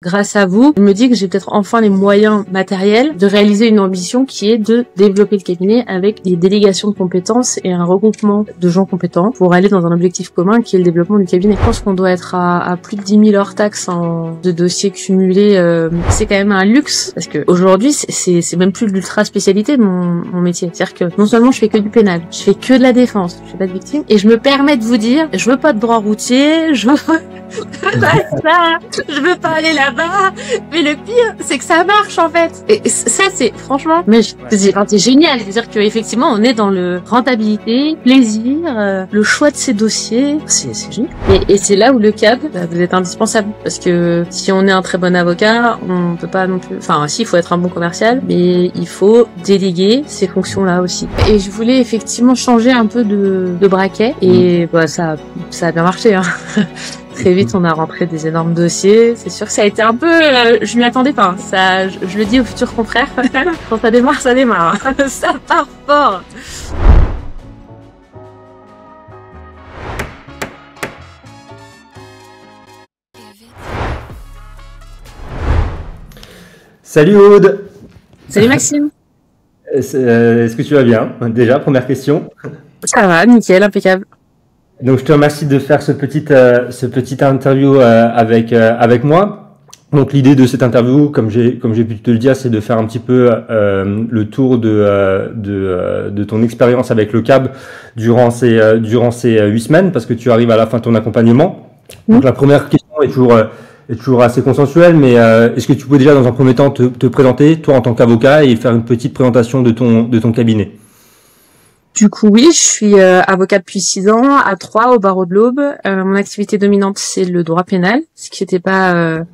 Grâce à vous, je me dis que j'ai peut-être enfin les moyens matériels de réaliser une ambition qui est de développer le cabinet avec des délégations de compétences et un regroupement de gens compétents pour aller dans un objectif commun qui est le développement du cabinet. Je pense qu'on doit être à plus de 10 000 hors taxes de dossiers cumulés. C'est quand même un luxe parce que aujourd'hui, c'est même plus de l'ultra spécialité mon métier. C'est-à-dire que non seulement je fais que du pénal, je fais que de la défense, je fais pas de victime et je me permets de vous dire, je veux pas de droit routier, je veux pas aller là-bas, mais le pire, c'est que ça marche en fait. Et ça, c'est franchement, mais c'est génial. C'est-à-dire que effectivement, on est dans le rentabilité, plaisir, le choix de ses dossiers, c'est génial. Et c'est là où le CAB, vous êtes indispensable parce que si on est un très bon avocat, on peut pas non plus. Enfin, si, il faut être un bon commercial, mais il faut déléguer ces fonctions-là aussi. Et je voulais effectivement changer un peu de braquet et ça a bien marché. Hein. Très vite, on a rentré des énormes dossiers. C'est sûr que ça a été un peu... je m'y attendais pas. Ça, je le dis aux futurs confrères. Quand ça démarre, ça démarre. Ça part fort. Salut Aude. Salut Maxime. Est-ce que tu vas bien? Déjà, première question. Ça va, nickel, impeccable. Donc, je te remercie de faire ce petit interview avec moi. Donc, l'idée de cette interview, comme j'ai pu te le dire, c'est de faire un petit peu le tour de ton expérience avec le CAB durant ces 8 semaines, parce que tu arrives à la fin de ton accompagnement. Donc, la première question est toujours assez consensuelle, mais est-ce que tu peux déjà, dans un premier temps, te présenter, toi en tant qu'avocat, et faire une petite présentation de ton cabinet? Du coup, oui, je suis avocat depuis 6 ans, à Troyes, au barreau de l'Aube. Mon activité dominante, c'est le droit pénal, ce qui n'était pas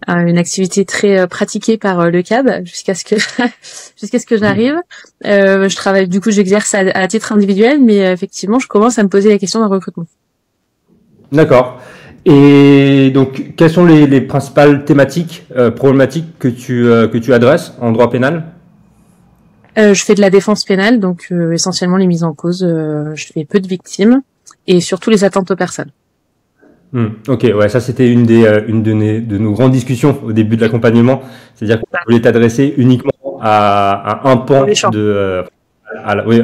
une activité très pratiquée par le CAB jusqu'à ce que j'arrive. Je travaille, du coup, j'exerce à titre individuel, mais effectivement, je commence à me poser la question d'un recrutement. D'accord. Et donc, quelles sont les principales thématiques, problématiques que tu adresses en droit pénal? Je fais de la défense pénale, donc essentiellement les mises en cause. Je fais peu de victimes et surtout les attentes aux personnes. Ok, ouais, ça c'était une de nos grandes discussions au début de l'accompagnement, c'est-à-dire qu'on voulait t'adresser uniquement à un pan aux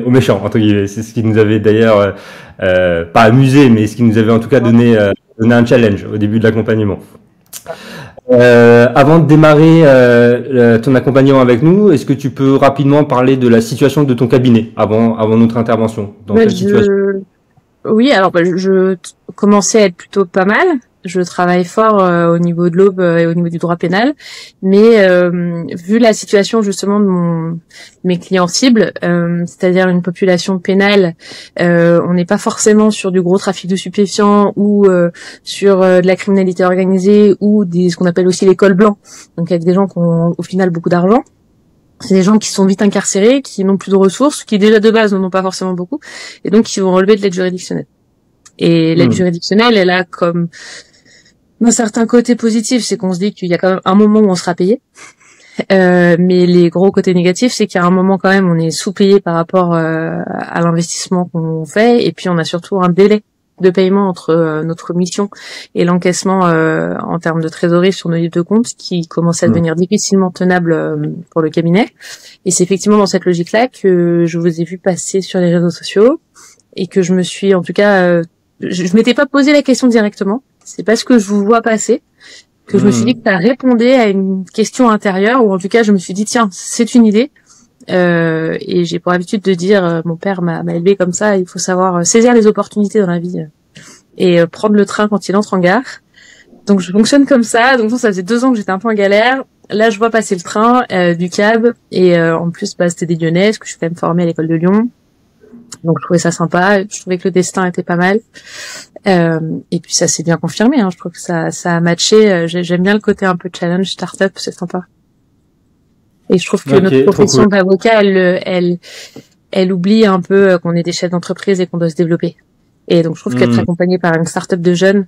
méchants, entre guillemets. C'est ce qui nous avait d'ailleurs pas amusé, mais ce qui nous avait en tout cas donné un challenge au début de l'accompagnement. Avant de démarrer ton accompagnement avec nous, est-ce que tu peux rapidement parler de la situation de ton cabinet avant notre intervention? Dans quelle situation? Oui, alors je commençais à être plutôt pas mal. Je travaille fort au niveau de l'Aube et au niveau du droit pénal, mais vu la situation justement de mes clients cibles, c'est-à-dire une population pénale, on n'est pas forcément sur du gros trafic de stupéfiants ou sur de la criminalité organisée ou ce qu'on appelle aussi les cols blancs, donc avec des gens qui ont au final beaucoup d'argent. C'est des gens qui sont vite incarcérés, qui n'ont plus de ressources, qui déjà de base n'en ont pas forcément beaucoup, et donc qui vont relever de l'aide juridictionnelle. Et l'aide juridictionnelle, elle a comme d'un certain côté positif, c'est qu'on se dit qu'il y a quand même un moment où on sera payé. Mais les gros côtés négatifs, c'est qu'il y a un moment quand même, on est sous-payé par rapport à l'investissement qu'on fait, et puis on a surtout un délai de paiement entre notre mission et l'encaissement en termes de trésorerie sur nos livres de compte qui commence à devenir difficilement tenable pour le cabinet. Et c'est effectivement dans cette logique-là que je vous ai vu passer sur les réseaux sociaux et que je me suis, en tout cas, je m'étais pas posé la question directement. C'est parce que je vous vois passer que je me suis dit que ça répondait à une question intérieure, ou en tout cas je me suis dit tiens, c'est une idée. Et j'ai pour habitude de dire, mon père m'a élevé comme ça, il faut savoir saisir les opportunités dans la vie et prendre le train quand il entre en gare. Donc je fonctionne comme ça. Donc ça faisait 2 ans que j'étais un peu en galère. Là je vois passer le train du CAB et en plus c'était des Lyonnais, parce que je suis quand même formée à l'école de Lyon. Donc je trouvais ça sympa, je trouvais que le destin était pas mal. Et puis ça s'est bien confirmé, hein. Je trouve que ça a matché. J'aime bien le côté un peu challenge, start-up, c'est sympa. Et je trouve que notre profession d'avocat, elle oublie un peu qu'on est des chefs d'entreprise et qu'on doit se développer. Et donc je trouve qu'être accompagné par une start-up de jeunes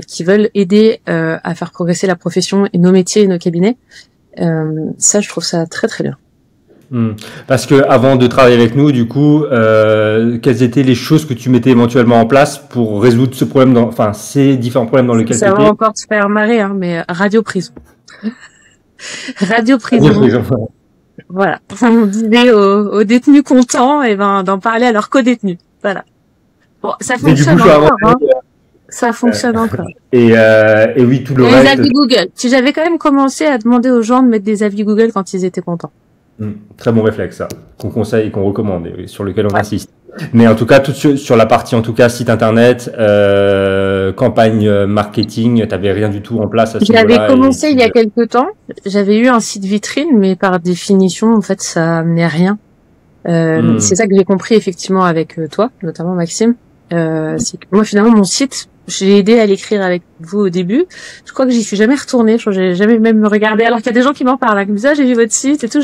qui veulent aider à faire progresser la profession et nos métiers et nos cabinets, ça je trouve ça très très bien. Parce que avant de travailler avec nous, du coup, quelles étaient les choses que tu mettais éventuellement en place pour résoudre ce problème, ces différents problèmes dans lesquels tu étais? Ça va encore se faire marrer, hein, mais radio prison. Radio prison. Voilà. On disait aux détenus contents, et ben, d'en parler à leurs co-détenus. Voilà. Bon, ça fonctionne encore, hein. Ça fonctionne encore. Et oui, tout le reste. Les avis Google. Si j'avais quand même commencé à demander aux gens de mettre des avis Google quand ils étaient contents. Très bon réflexe, ça, qu'on conseille et qu'on recommande, et sur lequel on insiste. Mais en tout cas, tout sur la partie, en tout cas, site internet, campagne marketing, t'avais rien du tout en place à ce niveau-là. J'avais commencé il y a quelques temps. J'avais eu un site vitrine, mais par définition, en fait, ça amenait rien. C'est ça que j'ai compris effectivement avec toi, notamment Maxime. C'est que moi, finalement, mon site, j'ai aidé à l'écrire avec vous au début. Je crois que j'y suis jamais retournée. Je crois que j'ai jamais même regardé. Alors qu'il y a des gens qui m'en parlent, qui me disent ah, j'ai vu votre site et tout.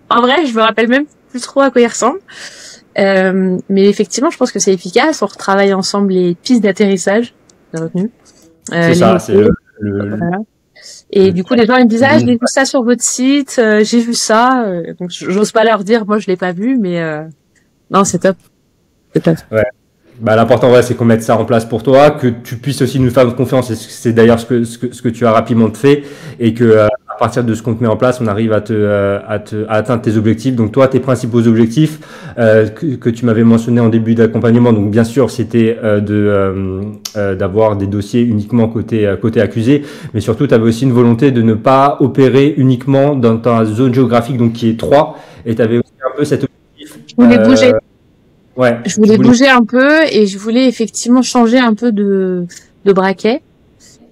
En vrai, je me rappelle même plus trop à quoi il ressemble. Mais effectivement, je pense que c'est efficace. On retravaille ensemble les pistes d'atterrissage. J'ai retenu. C'est ça, c'est voilà. Et du coup, les gens ils me disent ah, j'ai vu ça sur votre site, j'ai vu ça. Donc j'ose pas leur dire, moi je l'ai pas vu, mais non, c'est top. C'est top. Ouais. Bah, l'important, c'est qu'on mette ça en place pour toi, que tu puisses aussi nous faire confiance. Et c'est d'ailleurs ce que tu as rapidement fait, et que à partir de ce qu'on te met en place, on arrive à atteindre tes objectifs. Donc toi, tes principaux objectifs que tu m'avais mentionné en début d'accompagnement. Donc bien sûr, c'était d'avoir des dossiers uniquement côté accusé, mais surtout, tu avais aussi une volonté de ne pas opérer uniquement dans ta zone géographique, donc qui est 3, et tu avais aussi un peu cet objectif. Je voulais bouger. Ouais. Je voulais bouger un peu, et je voulais effectivement changer un peu de braquet.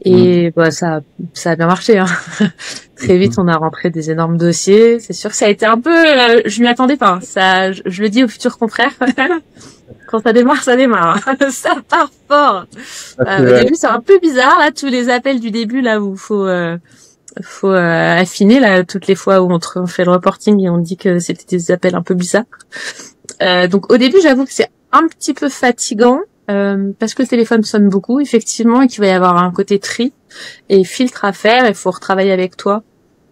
Et bah, ça a bien marché, hein. Très vite, on a rentré des énormes dossiers. C'est sûr que ça a été un peu, je m'y attendais pas. Ça, je le dis aux futurs confrères. Quand ça démarre, ça démarre. Ça part fort. Au début, c'est un peu bizarre, là, tous les appels du début, là, où faut affiner, là, toutes les fois où on fait le reporting et on dit que c'était des appels un peu bizarres. Donc, au début, j'avoue que c'est un petit peu fatigant. Parce que le téléphone sonne beaucoup, effectivement, et qu'il va y avoir un côté tri et filtre à faire, il faut retravailler avec toi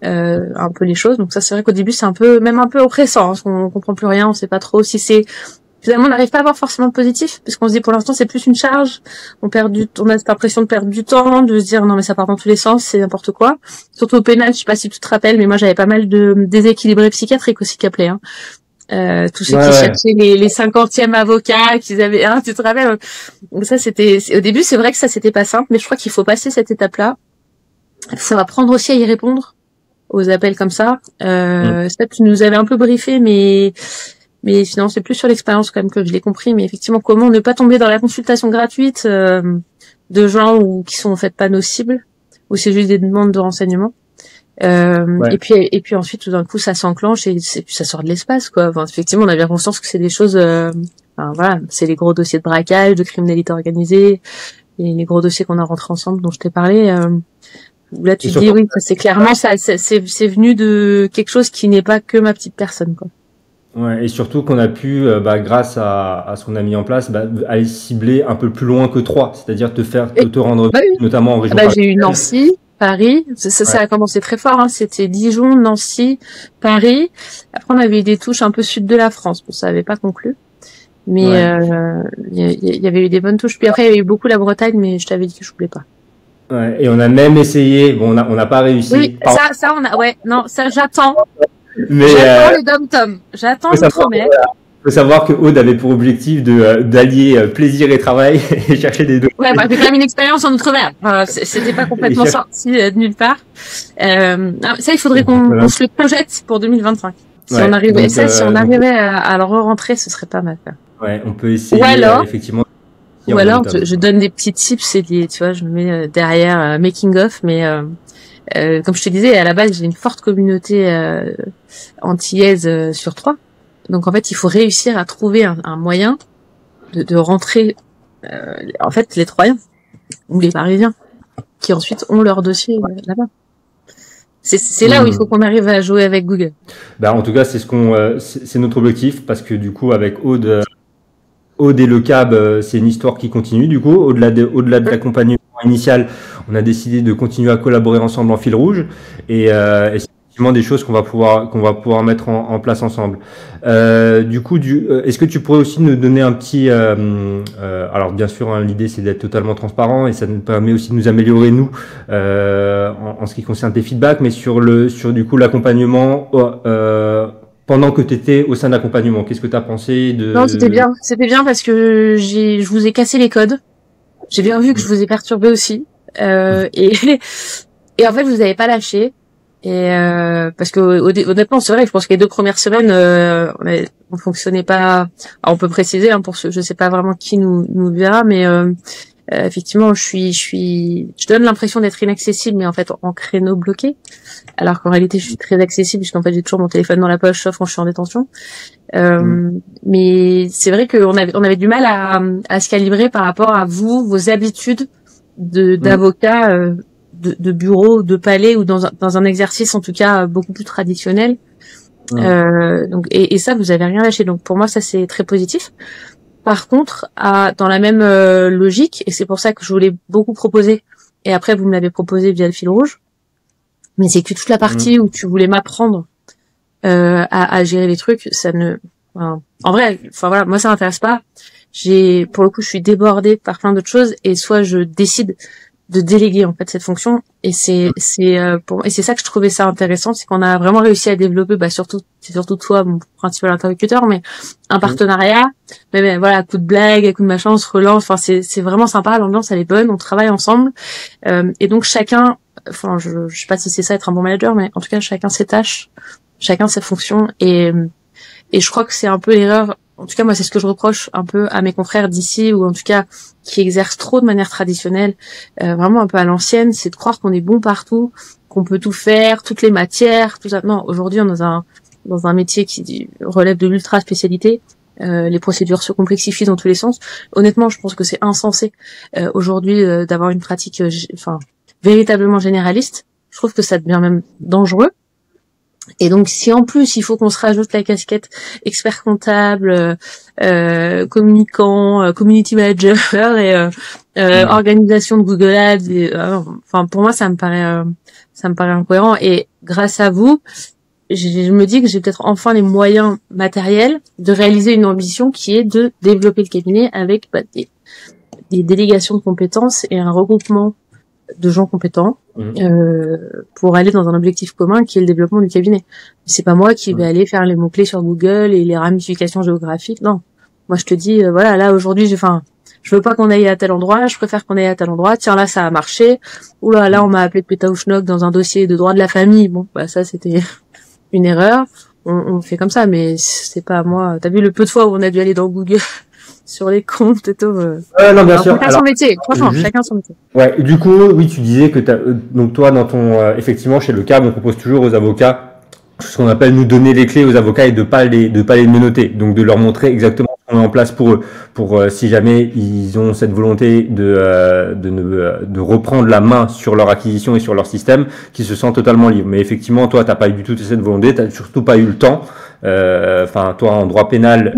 un peu les choses. Donc ça, c'est vrai qu'au début, c'est même un peu oppressant, hein, parce qu'on comprend plus rien, on sait pas trop si c'est... Finalement, on n'arrive pas à avoir forcément de positif, parce qu'on se dit pour l'instant, c'est plus une charge, on a cette impression de perdre du temps, de se dire non mais ça part dans tous les sens, c'est n'importe quoi. Surtout au pénal, je sais pas si tu te rappelles, mais moi j'avais pas mal de déséquilibrés psychiatriques aussi qui appelaient, hein. Tous ceux qui cherchaient les 50e avocats qu'ils avaient, hein, tu te rappelles? Donc ça, au début, c'est vrai que ça, c'était pas simple, mais je crois qu'il faut passer cette étape-là. Il faut apprendre aussi à y répondre aux appels comme ça. Ça, tu nous avais un peu briefé, mais finalement, c'est plus sur l'expérience quand même que je l'ai compris. Mais effectivement, comment ne pas tomber dans la consultation gratuite, de gens qui sont en fait pas nos cibles, ou c'est juste des demandes de renseignements. Et puis ensuite tout d'un coup ça s'enclenche et puis ça sort de l'espace, quoi. Enfin, effectivement, on a bien conscience que c'est des choses, voilà, c'est les gros dossiers de braquage, de criminalité organisée, et les gros dossiers qu'on a rentrés ensemble dont je t'ai parlé. Là tu dis oui, c'est clairement ça, c'est venu de quelque chose qui n'est pas que ma petite personne, quoi. Ouais, et surtout qu'on a pu, grâce à ce qu'on a mis en place, aller cibler un peu plus loin que 3, c'est-à-dire te rendre notamment en région. J'ai eu Nancy, Paris, ça a commencé très fort, hein. C'était Dijon, Nancy, Paris. Après, on avait eu des touches un peu sud de la France. Bon, ça n'avait pas conclu. Mais il y avait eu des bonnes touches. Puis après, il y avait eu beaucoup la Bretagne, mais je t'avais dit que je voulais pas. Ouais, et on a même essayé. Bon, on n'a pas réussi. Oui, ça, on a. Ouais, non, ça, j'attends. Mais j'attends le dom-tom. J'attends l'outre-mer. Il faut savoir que Aude avait pour objectif d'allier plaisir et travail et chercher des dossiers. Ouais, j'ai quand même une expérience en outre-mer. C'était pas complètement sorti de nulle part. Ça, il faudrait qu'on se le projette pour 2025. Si on arrivait, si on arrivait à le re-rentrer, ce serait pas mal. Ouais, on peut essayer. Effectivement. Ou alors, je donne des petits tips et tu vois, je me mets derrière making of, mais comme je te disais, à la base, j'ai une forte communauté antillaise sur 3. Donc en fait, il faut réussir à trouver un moyen de rentrer en fait les Troyens ou les Parisiens qui ensuite ont leur dossier là-bas. C'est là où il faut qu'on arrive à jouer avec Google. En tout cas, c'est notre objectif, parce que du coup, avec Aude et le CAB, c'est une histoire qui continue. Du coup, au-delà de l'accompagnement initial, on a décidé de continuer à collaborer ensemble en fil rouge, et effectivement des choses qu'on va pouvoir mettre en place ensemble. Du coup, est-ce que tu pourrais aussi nous donner un petit, alors bien sûr, hein, l'idée c'est d'être totalement transparent et ça nous permet aussi de nous améliorer nous en ce qui concerne tes feedbacks, mais sur du coup l'accompagnement. Pendant que tu étais au sein de l'accompagnement, qu'est-ce que tu as pensé de... Non, c'était bien parce que je vous ai cassé les codes. J'ai bien vu que je vous ai perturbé aussi, et et en fait vous avez pas lâché. Et parce que honnêtement, c'est vrai, je pense que les 2 premières semaines, on fonctionnait pas. Alors, on peut préciser hein, pour je sais pas vraiment qui nous verra, mais effectivement, je donne l'impression d'être inaccessible, mais en fait en créneau bloqué, alors qu'en réalité, je suis très accessible puisqu'en fait j'ai toujours mon téléphone dans la poche, sauf quand je suis en détention. Mais c'est vrai qu'on avait du mal à se calibrer par rapport à vous, vos habitudes d'avocat. De bureau, de palais ou dans un exercice en tout cas beaucoup plus traditionnel. Donc et ça vous avez rien lâché. Donc pour moi ça c'est très positif. Par contre, dans la même logique, et c'est pour ça que je voulais beaucoup proposer, et après vous me l'avez proposé via le fil rouge, mais c'est que toute la partie où tu voulais m'apprendre à gérer les trucs, ça ne... Enfin, en vrai, enfin voilà, moi ça m'intéresse pas. Pour le coup, je suis débordée par plein d'autres choses, et soit je décide de déléguer en fait cette fonction, et c'est ça que je trouvais ça intéressant, c'est qu'on a vraiment réussi à développer, c'est surtout toi mon principal interlocuteur, mais un partenariat, mais voilà, coup de blague, coup de machin, on se relance, enfin c'est vraiment sympa, l'ambiance elle est bonne, on travaille ensemble, et donc chacun, enfin je sais pas si c'est ça être un bon manager, mais en tout cas chacun ses tâches, chacun ses fonctions, et je crois que c'est un peu l'erreur. En tout cas, moi, c'est ce que je reproche un peu à mes confrères d'ici, ou en tout cas qui exercent trop de manière traditionnelle, vraiment un peu à l'ancienne, c'est de croire qu'on est bon partout, qu'on peut tout faire, toutes les matières, tout ça. Non, aujourd'hui, on est dans un métier qui relève de l'ultra spécialité. Les procédures se complexifient dans tous les sens. Honnêtement, je pense que c'est insensé aujourd'hui d'avoir une pratique, véritablement généraliste. Je trouve que ça devient même dangereux. Et donc, si en plus il faut qu'on se rajoute la casquette expert comptable, communicant, community manager et organisation de Google Ads, enfin pour moi ça me paraît incohérent. Et grâce à vous, je me dis que j'ai peut-être enfin les moyens matériels de réaliser une ambition qui est de développer le cabinet avec des délégations de compétences et un regroupement de gens compétents pour aller dans un objectif commun qui est le développement du cabinet. C'est pas moi qui vais aller faire les mots-clés sur Google et les ramifications géographiques. Non. Moi, je te dis, voilà, là, aujourd'hui, je veux pas qu'on aille à tel endroit, je préfère qu'on aille à tel endroit. Tiens, là, ça a marché. Oula, là, on m'a appelé de pétaouchnok dans un dossier de droit de la famille. Bon, bah, ça, c'était une erreur. On fait comme ça, mais c'est pas à moi. T'as vu le peu de fois où on a dû aller dans Google sur les comptes et tout. Non, bien sûr. Chacun son métier. Franchement, chacun son métier. Ouais. Du coup, oui, tu disais que donc toi, dans ton, effectivement, chez le CAB, on propose toujours aux avocats ce qu'on appelle nous donner les clés aux avocats et de pas les menotter. Donc de leur montrer exactement ce qu'on met en place pour eux, pour si jamais ils ont cette volonté de reprendre la main sur leur acquisition et sur leur système, qu'ils se sentent totalement libres. Mais effectivement, toi, t'as pas eu du tout cette volonté, t'as surtout pas eu le temps. Enfin, toi, en droit pénal,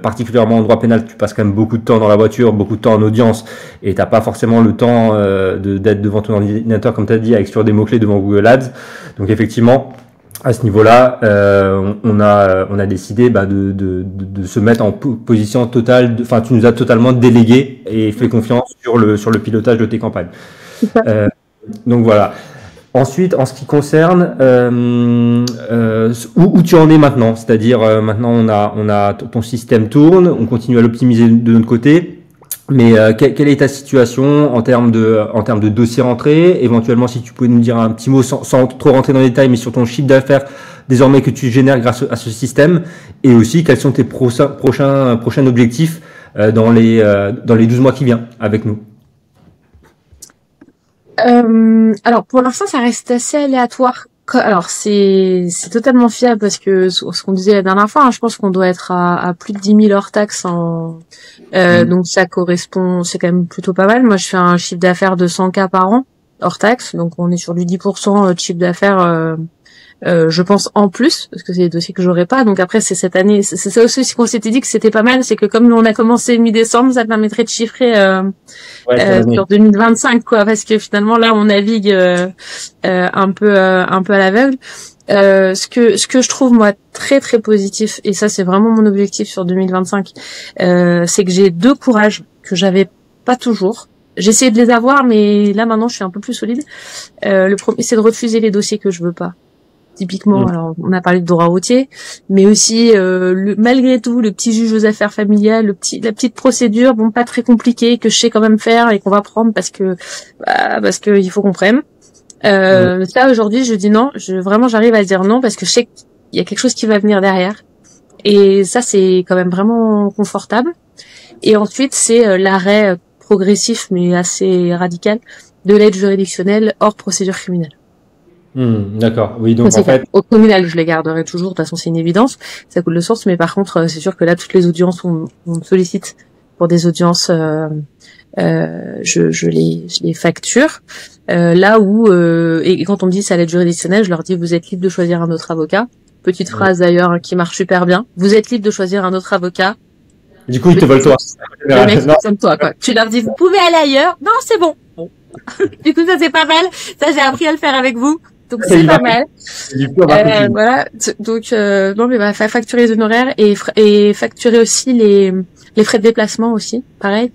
particulièrement en droit pénal, tu passes quand même beaucoup de temps dans la voiture, beaucoup de temps en audience, et t'as pas forcément le temps d'être devant ton ordinateur, comme tu as dit, à extraire des mots-clés devant Google Ads. Donc effectivement, à ce niveau-là, on a décidé de se mettre en position totale. Enfin, tu nous as totalement délégué et fait confiance sur le pilotage de tes campagnes. Donc voilà. Ensuite, en ce qui concerne où tu en es maintenant, c'est-à-dire maintenant on a ton système tourne, on continue à l'optimiser de notre côté. Mais quelle est ta situation en termes de dossiers rentrés? Éventuellement, si tu pouvais nous dire un petit mot sans trop rentrer dans les détails, mais sur ton chiffre d'affaires désormais que tu génères grâce à ce système, et aussi quels sont tes prochains objectifs dans les 12 mois qui viennent avec nous. Alors pour l'instant, ça reste assez aléatoire. Alors c'est totalement fiable parce que ce qu'on disait la dernière fois, hein, je pense qu'on doit être à plus de 10 000 hors taxes donc ça correspond, c'est quand même plutôt pas mal. Moi je fais un chiffre d'affaires de 100K par an hors taxes, donc on est sur du 10% de chiffre d'affaires je pense en plus, parce que c'est des dossiers que j'aurais pas. Donc après, c'est cette année, c'est ça aussi qu'on s'était dit que c'était pas mal, c'est que comme on a commencé mi-décembre, ça permettrait de chiffrer sur 2025, quoi, parce que finalement là, on navigue un peu à l'aveugle. Ce que je trouve moi très très positif, et ça c'est vraiment mon objectif sur 2025, c'est que j'ai 2 courages que j'avais pas toujours. J'essaie de les avoir, mais là maintenant je suis un peu plus solide. Le premier, c'est de refuser les dossiers que je veux pas. Typiquement, alors on a parlé de droit routier, mais aussi malgré tout le petit juge aux affaires familiales, la petite procédure, bon pas très compliquée, que je sais quand même faire et qu'on va prendre parce que il faut qu'on prenne. Ça aujourd'hui je dis non, j'arrive à dire non parce que je sais qu'il y a quelque chose qui va venir derrière, et ça c'est quand même vraiment confortable. Et ensuite c'est l'arrêt progressif mais assez radical de l'aide juridictionnelle hors procédure criminelle. D'accord, oui, donc en fait... Au communal, je les garderai toujours, de toute façon c'est une évidence, ça coule de source, mais par contre, c'est sûr que là, toutes les audiences, on me sollicite pour des audiences, je les facture. Là où, et quand on me dit ça à l'aide juridictionnelle, je leur dis, vous êtes libre de choisir un autre avocat. Petite phrase d'ailleurs qui marche super bien. Vous êtes libre de choisir un autre avocat. Du coup, ils te veulent toi. Le mec, comme toi, quoi. Tu leur dis, vous pouvez aller ailleurs. Non, c'est bon. Du coup, ça c'est pas mal. Ça, j'ai appris à le faire avec vous. Donc c'est pas mal. Voilà. Donc non mais facturer les honoraires et facturer aussi les frais de déplacement aussi. Pareil.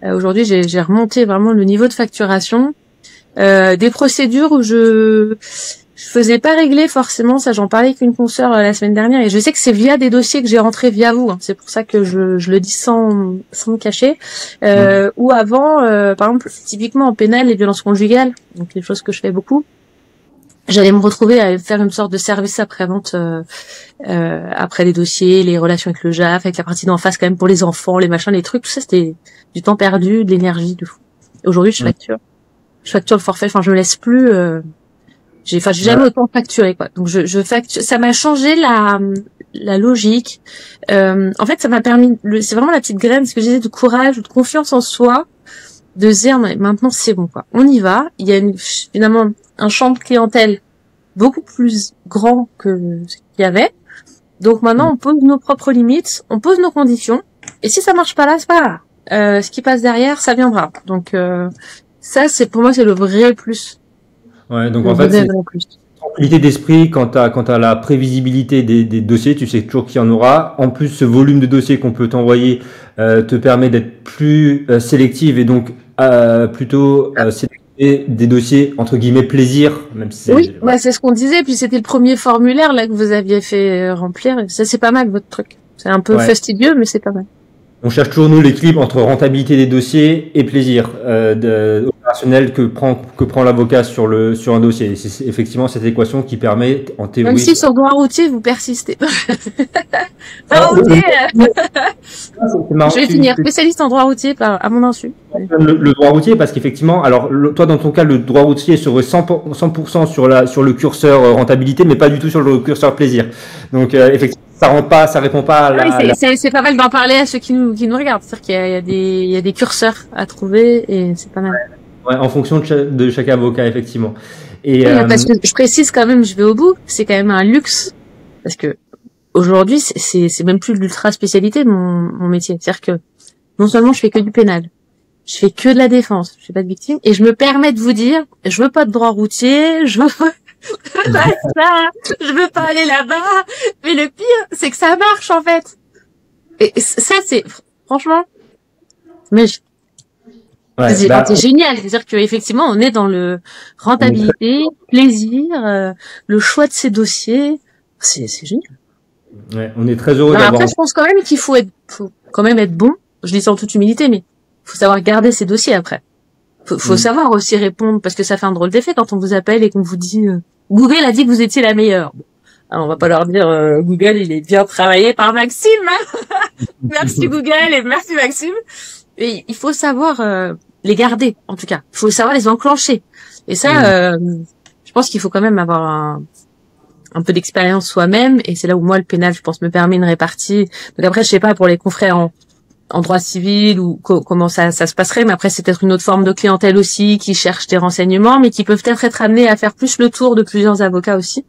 Aujourd'hui j'ai remonté vraiment le niveau de facturation. Des procédures où je faisais pas régler forcément, ça j'en parlais avec une consoeur la semaine dernière, et je sais que c'est via des dossiers que j'ai rentrés via vous, hein. C'est pour ça que je le dis sans me cacher. Ou avant, par exemple, typiquement en pénal, les violences conjugales, donc les choses que je fais beaucoup. J'allais me retrouver à faire une sorte de service après-vente après les dossiers, les relations avec le JAF, avec la partie d'en face quand même pour les enfants, les machins, les trucs, tout ça c'était du temps perdu, de l'énergie, de fou. Aujourd'hui je facture le forfait, enfin je me laisse plus, j'ai jamais autant facturé quoi. Donc je facture, ça m'a changé la logique. En fait ça m'a permis, c'est vraiment la petite graine, ce que je disais, de courage, de confiance en soi, de se dire maintenant c'est bon quoi, on y va. Il y a finalement un champ de clientèle beaucoup plus grand que ce qu'il y avait. Donc maintenant, on pose nos propres limites, on pose nos conditions. Et si ça marche pas là, c'est pas grave. Ce qui passe derrière, ça viendra. Donc ça, c'est pour moi, c'est le vrai plus. Ouais, donc en fait, c'est tranquillité d'esprit quant à la prévisibilité des dossiers. Tu sais toujours qu'il y en aura. En plus, ce volume de dossiers qu'on peut t'envoyer te permet d'être plus sélective et donc plutôt et des dossiers entre guillemets plaisir, même si oui, c'est ce qu'on disait. Puis c'était le premier formulaire là que vous aviez fait remplir. Et ça c'est pas mal votre truc. C'est un peu fastidieux, mais c'est pas mal. On cherche toujours nous l'équilibre entre rentabilité des dossiers et plaisir opérationnel que prend l'avocat sur un dossier. C'est effectivement cette équation qui permet en théorie. Même si sur droit routier vous persistez. Je vais finir spécialiste en droit routier à mon insu. Le droit routier, parce qu'effectivement, alors toi dans ton cas, le droit routier serait 100% sur le curseur rentabilité, mais pas du tout sur le curseur plaisir. Donc effectivement, ça répond pas à c'est pas mal d'en parler à ceux qui nous regardent. C'est-à-dire qu'il y a des curseurs à trouver et c'est pas mal. Ouais, en fonction de chaque avocat, effectivement. Et parce que je précise quand même, je vais au bout, c'est quand même un luxe parce que aujourd'hui, c'est même plus de l'ultra spécialité mon métier. C'est-à-dire que non seulement je fais que du pénal, je fais que de la défense, je fais pas de victime, et je me permets de vous dire, je veux pas de droit routier, je veux pas aller là-bas. Mais le pire, c'est que ça marche en fait. Et ça, c'est franchement, mais c'est génial. C'est-à-dire que effectivement, on est dans le rentabilité, plaisir, le choix de ces dossiers. C'est génial. Ouais, on est très heureux d'avoir. Après, je pense quand même qu'il faut quand même être bon. Je dis ça en toute humilité, mais faut savoir garder ces dossiers après. Faut savoir aussi répondre, parce que ça fait un drôle d'effet quand on vous appelle et qu'on vous dit Google a dit que vous étiez la meilleure. Alors on va pas leur dire Google il est bien travaillé par Maxime. Hein. Merci Google et merci Maxime. Et il faut savoir les garder en tout cas. Il faut savoir les enclencher. Et ça, je pense qu'il faut quand même avoir un peu d'expérience soi-même. Et c'est là où moi le pénal, je pense, me permet une répartie. Donc après, je sais pas pour les confrères en droit civil ou comment ça se passerait, mais après c'est peut-être une autre forme de clientèle aussi qui cherche des renseignements, mais qui peuvent peut-être être amenés à faire plus le tour de plusieurs avocats aussi.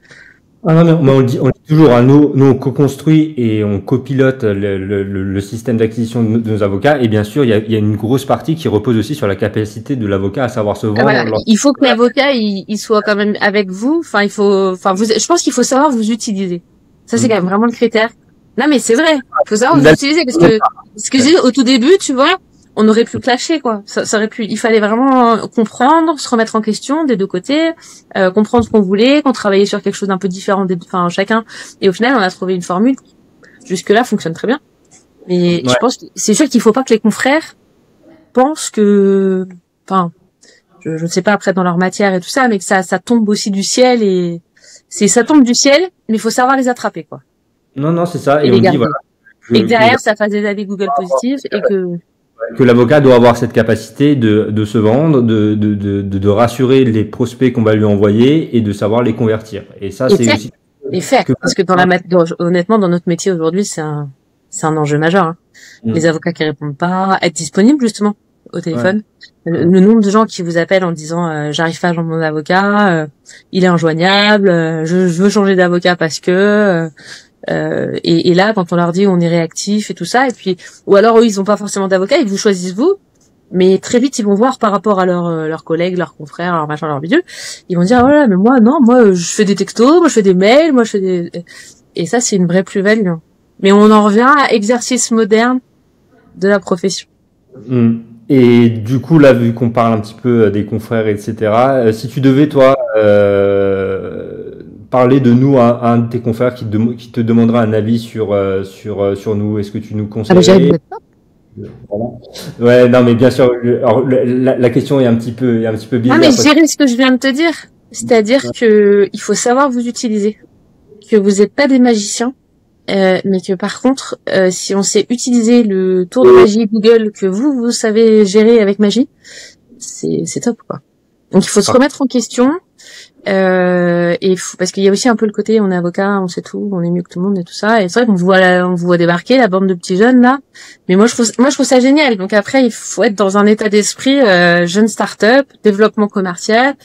Ah non, mais on le dit toujours, hein, nous on co-construit et on copilote le système d'acquisition de nos avocats. Et bien sûr, il y a une grosse partie qui repose aussi sur la capacité de l'avocat à savoir se vendre. Voilà. Il faut que l'avocat il soit quand même avec vous. Enfin, je pense qu'il faut savoir vous utiliser. Ça, c'est quand même vraiment le critère. Non, mais c'est vrai. Il faut savoir vous utiliser parce que ce que j'ai dit au tout début, tu vois, on aurait pu clasher, quoi. Ça aurait pu. Il fallait vraiment comprendre, se remettre en question des deux côtés, comprendre ce qu'on voulait, qu'on travaillait sur quelque chose d'un peu différent chacun. Et au final, on a trouvé une formule qui, jusque-là, fonctionne très bien. Mais je pense que c'est sûr qu'il faut pas que les confrères pensent que, enfin, je ne sais pas après dans leur matière et tout ça, mais que ça tombe aussi du ciel et ça tombe du ciel, mais il faut savoir les attraper, quoi. Non, c'est ça. Et on dit, voilà. Et que derrière, ça fasse des avis Google positifs et que l'avocat doit avoir cette capacité de se vendre, de rassurer les prospects qu'on va lui envoyer et de savoir les convertir. Et ça, c'est aussi. Et faire. Parce que honnêtement, dans notre métier aujourd'hui, c'est un enjeu majeur, hein. Les avocats qui répondent pas, être disponible, justement, au téléphone. Ouais. Le nombre de gens qui vous appellent en disant, j'arrive pas à joindre mon avocat, il est injoignable, je veux changer d'avocat parce que, et là, quand on leur dit on est réactif et tout ça, et puis, ou alors eux, ils ont pas forcément d'avocat, ils vous choisissent vous, mais très vite, ils vont voir par rapport à leurs collègues, leurs confrères, leurs machins, leurs bidules, ils vont dire, voilà, mais moi, non, moi, je fais des textos, moi, je fais des mails, moi, je fais des, et ça, c'est une vraie plus-value. Mais on en revient à exercice moderne de la profession. Et du coup, là, vu qu'on parle un petit peu des confrères, etc., si tu devais, toi, parler de nous à un de tes confrères qui te demandera un avis sur nous, est-ce que tu nous conseillerais? Voilà. Ouais, non, mais bien sûr, alors, la question est un petit peu biaisée. Non, mais je dirais ce que je viens de te dire. C'est-à-dire que il faut savoir vous utiliser. Que vous n'êtes pas des magiciens. Mais que par contre, si on sait utiliser le tour de magie Google que vous savez gérer avec magie, c'est top, quoi. Donc il faut se remettre en question, parce qu'il y a aussi un peu le côté on est avocat, on sait tout, on est mieux que tout le monde et tout ça. Et c'est vrai qu'on vous voit débarquer la bande de petits jeunes là. Mais moi je trouve ça génial. Donc après il faut être dans un état d'esprit jeune start-up, développement commercial.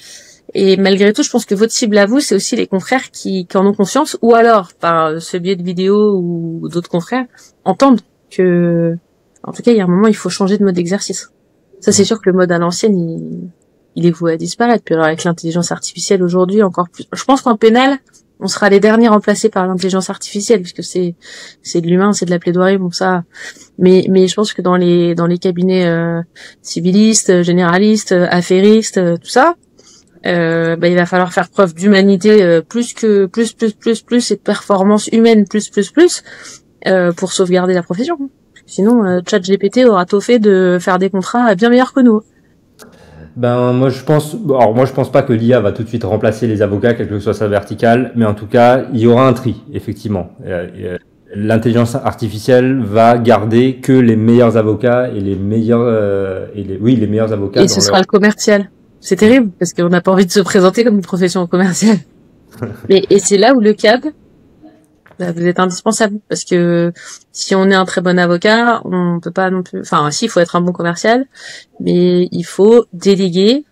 Et malgré tout, je pense que votre cible à vous, c'est aussi les confrères qui en ont conscience, ou alors, par ce biais de vidéos ou d'autres confrères, entendent que, en tout cas, il y a un moment, il faut changer de mode d'exercice. Ça, c'est sûr que le mode à l'ancienne, il est voué à disparaître. Puis alors, avec l'intelligence artificielle aujourd'hui, encore plus. Je pense qu'en pénal, on sera les derniers remplacés par l'intelligence artificielle, puisque c'est de l'humain, c'est de la plaidoirie, bon ça. Mais je pense que dans les cabinets civilistes, généralistes, affairistes, tout ça. Il va falloir faire preuve d'humanité plus et de performance humaine plus pour sauvegarder la profession. Sinon, ChatGPT aura tôt fait de faire des contrats bien meilleurs que nous. Moi je pense pas que l'IA va tout de suite remplacer les avocats, quelle que soit sa verticale, mais en tout cas, il y aura un tri, effectivement. L'intelligence artificielle va garder que les meilleurs avocats et les meilleurs avocats. Et ce sera le commercial. C'est terrible, parce qu'on n'a pas envie de se présenter comme une profession commerciale. Et c'est là où le CAB, vous êtes indispensable. Parce que si on est un très bon avocat, on peut pas non plus, enfin, si, il faut être un bon commercial, mais il faut déléguer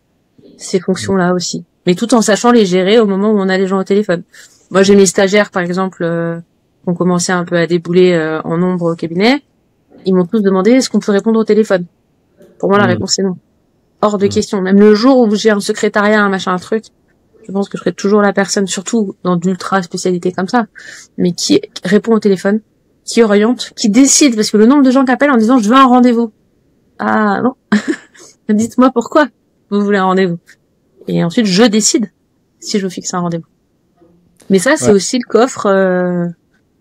ces fonctions-là aussi. Mais tout en sachant les gérer au moment où on a les gens au téléphone. Moi, j'ai mes stagiaires, par exemple, qui ont commencé un peu à débouler en nombre au cabinet. Ils m'ont tous demandé est-ce qu'on peut répondre au téléphone. Pour moi, la réponse est non. Hors de question. Même le jour où j'ai un secrétariat, un machin, un truc, je pense que je serai toujours la personne, surtout dans d'ultra spécialités comme ça, mais qui répond au téléphone, qui oriente, qui décide, parce que le nombre de gens qui appellent en disant je veux un rendez-vous. Ah non. Dites-moi pourquoi vous voulez un rendez-vous. Et ensuite, je décide si je vous fixe un rendez-vous. Mais ça, c'est aussi le coffre,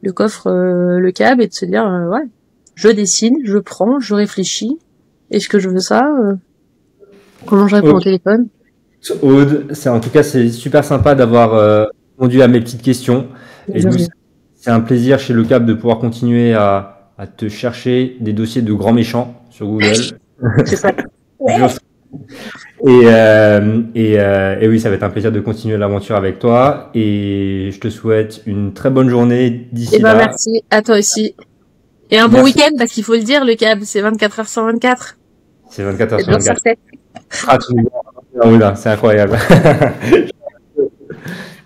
le CAB, et de se dire, ouais, je décide, je prends, je réfléchis. Est-ce que je veux ça? Comment je réponds au téléphone? Aude, c'est super sympa d'avoir répondu à mes petites questions. Et nous, c'est un plaisir chez Le CAB de pouvoir continuer à te chercher des dossiers de grands méchants sur Google. C'est ça. Et oui, ça va être un plaisir de continuer l'aventure avec toi. Et je te souhaite une très bonne journée d'ici là. Merci, à toi aussi. Et un bon week-end, parce qu'il faut le dire, Le CAB, c'est 24 heures sur 24. C'est 24 heures sur 24. Ah, c'est incroyable.